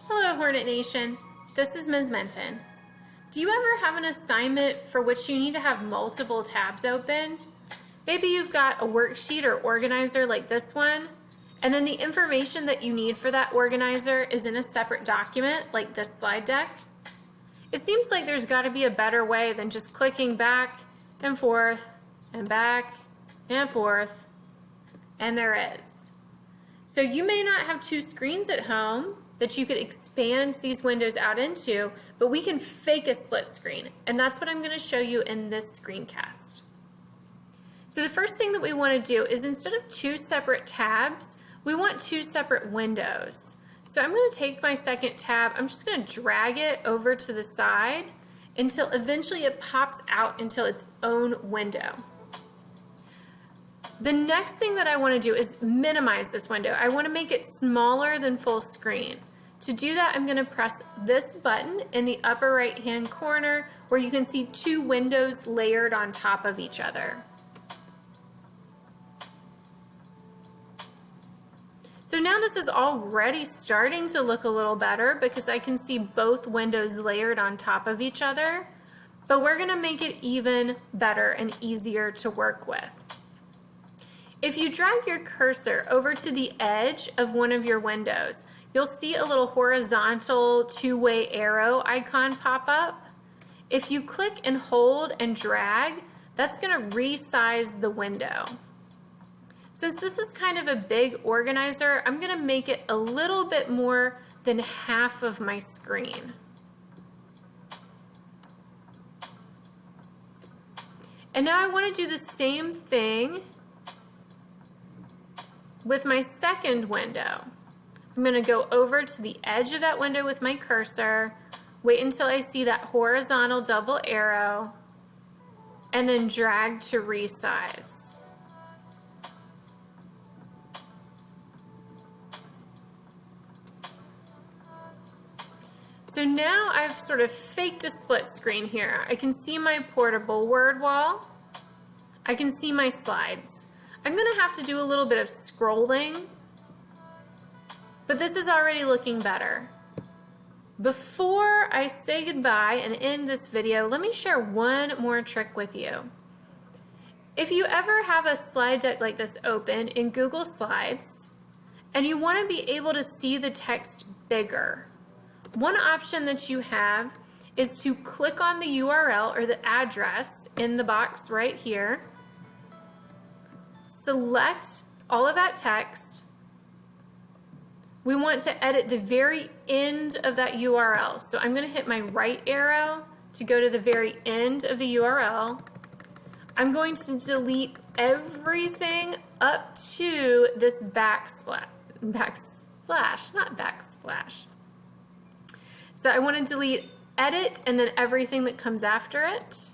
Hello, Hornet Nation. This is Ms. Menton. Do you ever have an assignment for which you need to have multiple tabs open? Maybe you've got a worksheet or organizer like this one, and then the information that you need for that organizer is in a separate document like this slide deck. It seems like there's got to be a better way than just clicking back and forth and back and forth, and there is. So you may not have two screens at home that you could expand these windows out into, but we can fake a split screen, and that's what I'm going to show you in this screencast. So the first thing that we want to do is, instead of two separate tabs, we want two separate windows. So I'm going to take my second tab, I'm just going to drag it over to the side until eventually it pops out into its own window. The next thing that I want to do is minimize this window. I want to make it smaller than full screen. To do that, I'm going to press this button in the upper right hand corner where you can see two windows layered on top of each other. So now this is already starting to look a little better because I can see both windows layered on top of each other, but we're going to make it even better and easier to work with. If you drag your cursor over to the edge of one of your windows, you'll see a little horizontal two-way arrow icon pop up. If you click and hold and drag, that's going to resize the window. Since this is kind of a big organizer, I'm going to make it a little bit more than half of my screen. And now I want to do the same thing with my second window. I'm going to go over to the edge of that window with my cursor, wait until I see that horizontal double arrow, and then drag to resize. So now I've sort of faked a split screen here. I can see my portable word wall. I can see my slides. I'm going to have to do a little bit of scrolling, but this is already looking better. Before I say goodbye and end this video, let me share one more trick with you. If you ever have a slide deck like this open in Google Slides and you want to be able to see the text bigger, one option that you have is to click on the URL or the address in the box right here. Select all of that text. We want to edit the very end of that URL. So I'm going to hit my right arrow to go to the very end of the URL. I'm going to delete everything up to this backsplash, not backsplash. So I want to delete edit and then everything that comes after it.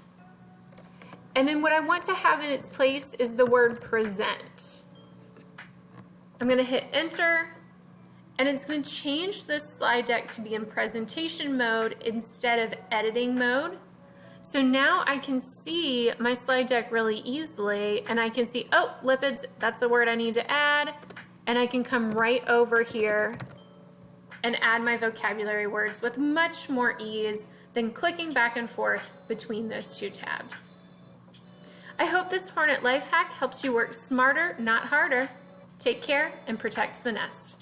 And then what I want to have in its place is the word present. I'm going to hit enter, and it's going to change this slide deck to be in presentation mode instead of editing mode. So now I can see my slide deck really easily, and I can see, oh, lipids, that's a word I need to add, and I can come right over here and add my vocabulary words with much more ease than clicking back and forth between those two tabs. I hope this Hornet life hack helps you work smarter, not harder. Take care and protect the nest.